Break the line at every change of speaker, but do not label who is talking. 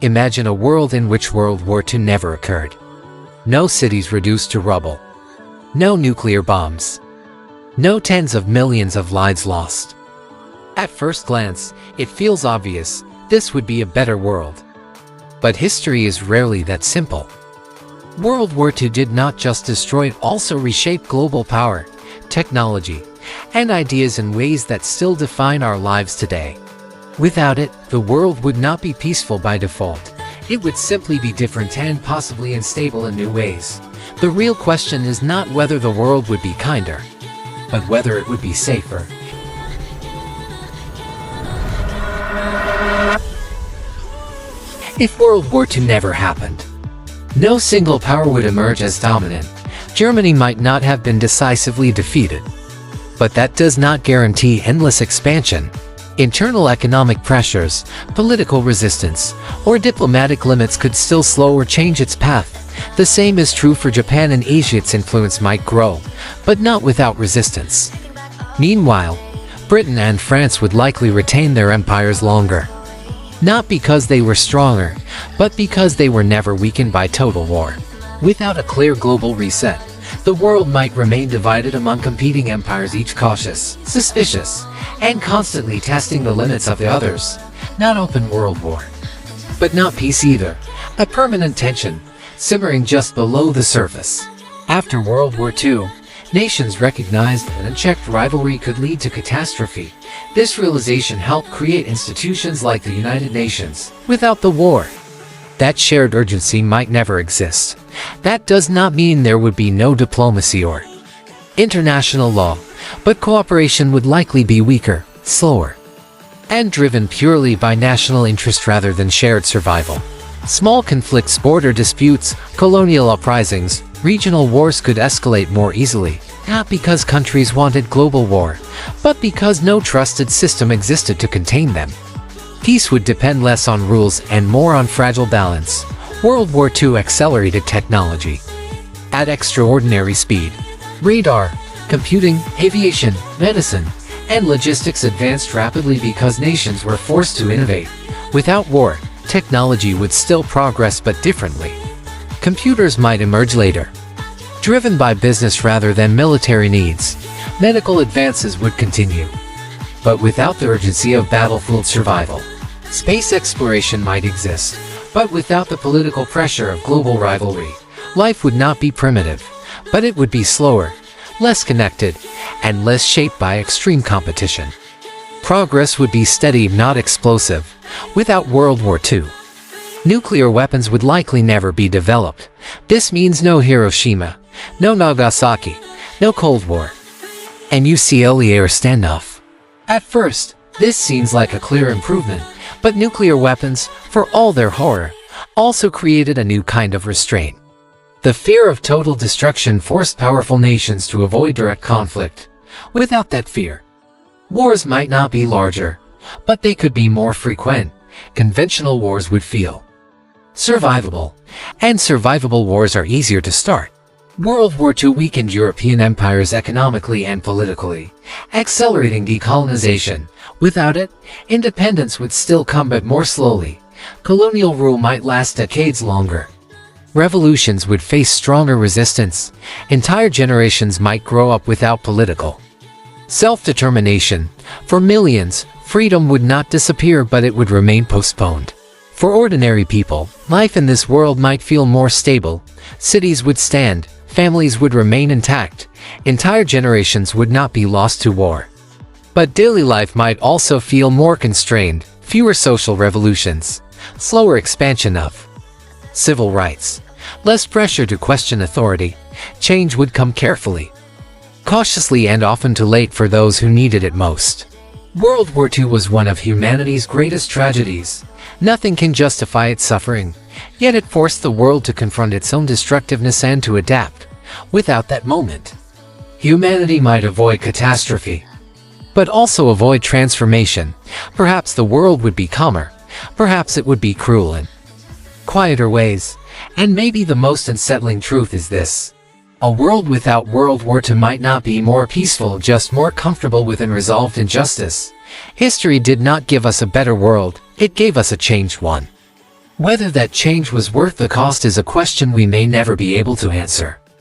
Imagine a world in which World War II never occurred. No cities reduced to rubble. No nuclear bombs. No tens of millions of lives lost. At first glance, it feels obvious this would be a better world. But history is rarely that simple. World War II did not just destroy, it also reshaped global power, technology, and ideas in ways that still define our lives today. Without it, the world would not be peaceful by default. It would simply be different and possibly unstable in new ways. The real question is not whether the world would be kinder, but whether it would be safer. If World War II never happened, no single power would emerge as dominant. Germany might not have been decisively defeated, but that does not guarantee endless expansion. Internal economic pressures, political resistance, or diplomatic limits could still slow or change its path. The same is true for Japan and Asia. Its influence might grow, but not without resistance. Meanwhile, Britain and France would likely retain their empires longer. Not because they were stronger, but because they were never weakened by total war. Without a clear global reset, the world might remain divided among competing empires, each cautious, suspicious, and constantly testing the limits of the others. Not open world war, but not peace either. A permanent tension, simmering just below the surface. After World War II, nations recognized that unchecked rivalry could lead to catastrophe. This realization helped create institutions like the United Nations. Without the war, that shared urgency might never exist. That does not mean there would be no diplomacy or international law, but cooperation would likely be weaker, slower, and driven purely by national interest rather than shared survival. Small conflicts, border disputes, colonial uprisings, regional wars could escalate more easily, not because countries wanted global war, but because no trusted system existed to contain them. Peace would depend less on rules and more on fragile balance. World War II accelerated technology at extraordinary speed. Radar, computing, aviation, medicine, and logistics advanced rapidly because nations were forced to innovate. Without war, technology would still progress but differently. Computers might emerge later, driven by business rather than military needs. Medical advances would continue, but without the urgency of battlefield survival. Space exploration might exist, but without the political pressure of global rivalry. Life would not be primitive, but it would be slower, less connected, and less shaped by extreme competition. Progress would be steady, not explosive. Without World War II, nuclear weapons would likely never be developed. This means no Hiroshima, no Nagasaki, no Cold War, and UCLA standoff. At first, this seems like a clear improvement, but nuclear weapons, for all their horror, also created a new kind of restraint. The fear of total destruction forced powerful nations to avoid direct conflict. Without that fear, wars might not be larger, but they could be more frequent. Conventional wars would feel survivable, and survivable wars are easier to start. World War II weakened European empires economically and politically, accelerating decolonization. Without it, independence would still come but more slowly. Colonial rule might last decades longer. Revolutions would face stronger resistance. Entire generations might grow up without political self-determination. For millions, freedom would not disappear, but it would remain postponed. For ordinary people, life in this world might feel more stable. Cities would stand, families would remain intact, entire generations would not be lost to war. But daily life might also feel more constrained, fewer social revolutions, slower expansion of civil rights, less pressure to question authority. Change would come carefully, cautiously, and often too late for those who needed it most. World War II was one of humanity's greatest tragedies. Nothing can justify its suffering, yet it forced the world to confront its own destructiveness and to adapt. Without that moment, humanity might avoid catastrophe, but also avoid transformation. Perhaps the world would be calmer, perhaps it would be cruel in quieter ways. And maybe the most unsettling truth is this: a world without World War II might not be more peaceful, just more comfortable with unresolved injustice. History did not give us a better world, it gave us a changed one. Whether that change was worth the cost is a question we may never be able to answer.